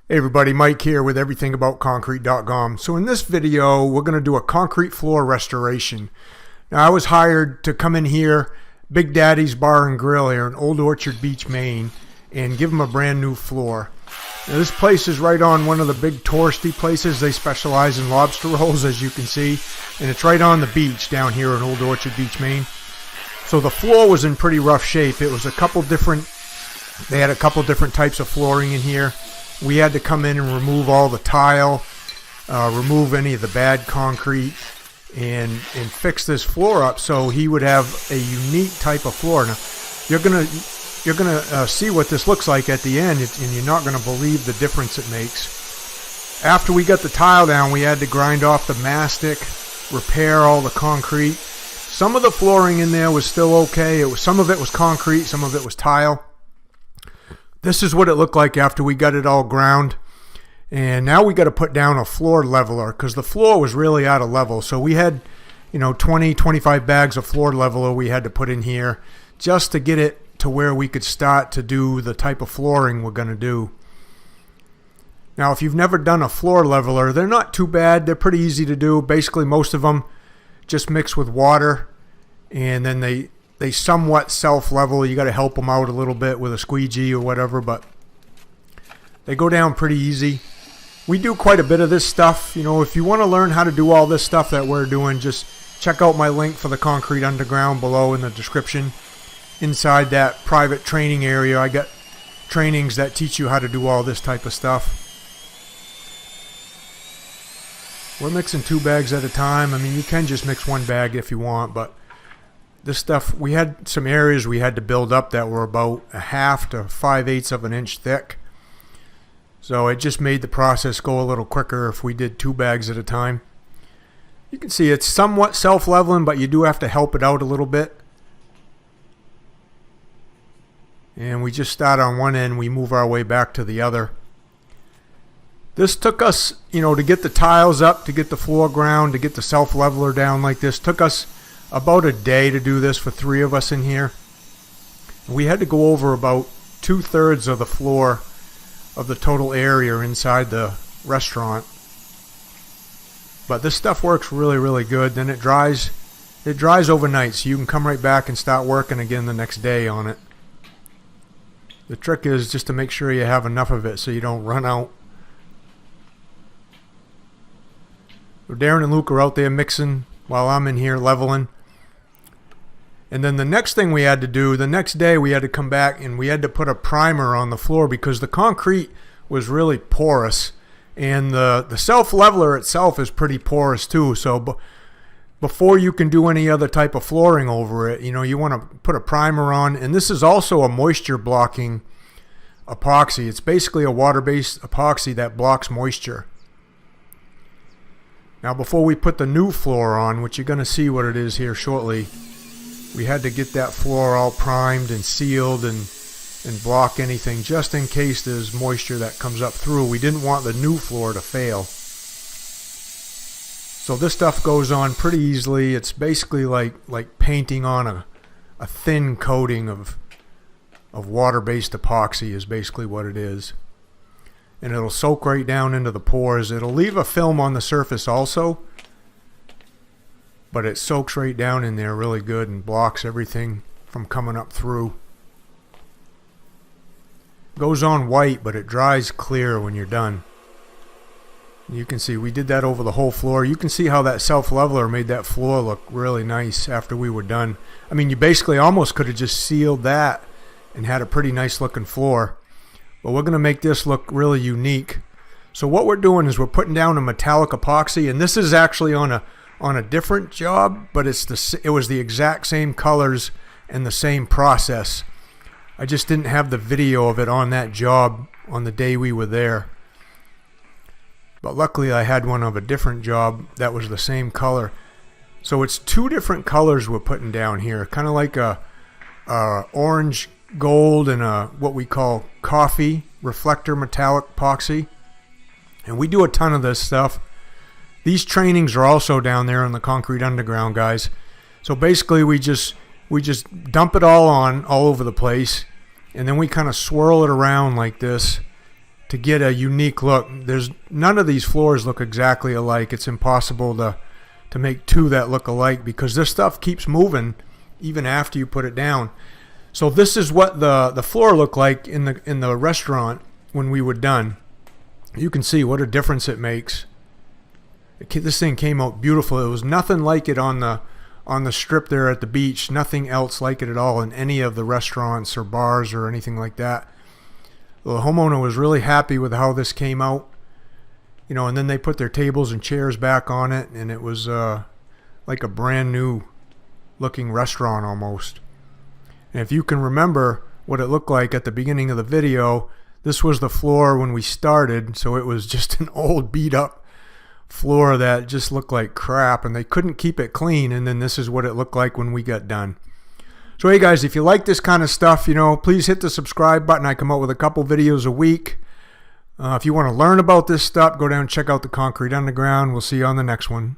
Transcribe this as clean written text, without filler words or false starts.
Hey everybody, Mike here with everythingaboutconcrete.com. So in this video, we're going to do a concrete floor restoration. Now I was hired to come in here, Big Daddy's Bar and Grill here in Old Orchard Beach, Maine, and give them a brand new floor. Now this place is right on one of the big touristy places. They specialize in lobster rolls, as you can see, and it's right on the beach down here in Old Orchard Beach, Maine. So the floor was in pretty rough shape. It was they had a couple different types of flooring in here. We had to come in and remove all the tile, remove any of the bad concrete, and fix this floor up so he would have a unique type of floor. Now, you're gonna see what this looks like at the end, and you're not gonna believe the difference it makes. After we got the tile down, we had to grind off the mastic, repair all the concrete. Some of the flooring in there was still okay. Some of it was concrete, some of it was tile. This is what it looked like after we got it all ground. And now we got to put down a floor leveler because the floor was really out of level. So we had, 20, 25 bags of floor leveler we had to put in here just to get it to where we could start to do the type of flooring we're going to do. Now, if you've never done a floor leveler, they're not too bad. They're pretty easy to do. Basically, most of them just mix with water, and then they somewhat self-level. You got to help them out a little bit with a squeegee or whatever, but they go down pretty easy. We do quite a bit of this stuff. If you want to learn how to do all this stuff that we're doing, just check out my link for the Concrete Underground below in the description. Inside that private training area, I got trainings that teach you how to do all this type of stuff. We're mixing 2 bags at a time. I mean, you can just mix 1 bag if you want, but this stuff, we had some areas we had to build up that were about 1/2 to 5/8 of an inch thick. So it just made the process go a little quicker if we did 2 bags at a time. You can see it's somewhat self-leveling, but you do have to help it out a little bit. And we just start on one end, we move our way back to the other. This took us, to get the tiles up, to get the floor ground, to get the self-leveler down like this, took us about a day to do this for 3 of us in here. We had to go over about 2/3 of the floor of the total area inside the restaurant. But this stuff works really, really good. Then it dries overnight, so you can come right back and start working again the next day on it. The trick is just to make sure you have enough of it so you don't run out. So Darren and Luke are out there mixing while I'm in here leveling. And then the next thing we had to do, the next day we had to come back and we had to put a primer on the floor because the concrete was really porous. And the self-leveler itself is pretty porous too. So before you can do any other type of flooring over it, you want to put a primer on. And this is also a moisture blocking epoxy. It's basically a water-based epoxy that blocks moisture. Now before we put the new floor on, which you're going to see what it is here shortly, we had to get that floor all primed and sealed and block anything just in case there's moisture that comes up through. We didn't want the new floor to fail. So this stuff goes on pretty easily. It's basically like painting on a thin coating of water-based epoxy is basically what it is. And it'll soak right down into the pores. It'll leave a film on the surface also, but it soaks right down in there really good and blocks everything from coming up through. Goes on white, but it dries clear when you're done. You can see we did that over the whole floor. You can see how that self-leveler made that floor look really nice after we were done. I mean, you basically almost could have just sealed that and had a pretty nice looking floor. But we're going to make this look really unique. So what we're doing is we're putting down a metallic epoxy, and this is actually on a different job, but it was the exact same colors and the same process. I just didn't have the video of it on that job on the day we were there. But luckily I had one of a different job that was the same color. So it's 2 different colors we're putting down here, kind of like a orange gold and a what we call coffee reflector metallic epoxy. And we do a ton of this stuff. These trainings are also down there on the Concrete Underground, guys. So basically we just dump it all over the place, and then we kind of swirl it around like this to get a unique look. There's none of these floors look exactly alike. It's impossible to make two that look alike because this stuff keeps moving even after you put it down. So this is what the floor looked like in the restaurant when we were done. You can see what a difference it makes. This thing came out beautiful. It was nothing like it on the strip there at the beach. Nothing else like it at all in any of the restaurants or bars or anything like that. The homeowner was really happy with how this came out. You know, and then they put their tables and chairs back on it, and it was like a brand new looking restaurant almost. And if you can remember what it looked like at the beginning of the video, this was the floor when we started, so it was just an old beat up floor that just looked like crap, and they couldn't keep it clean. And then this is what it looked like when we got done. So hey guys, if you like this kind of stuff, you know, please hit the subscribe button. I come out with a couple videos a week. If you want to learn about this stuff, go down and check out the Concrete Underground. We'll see you on the next one.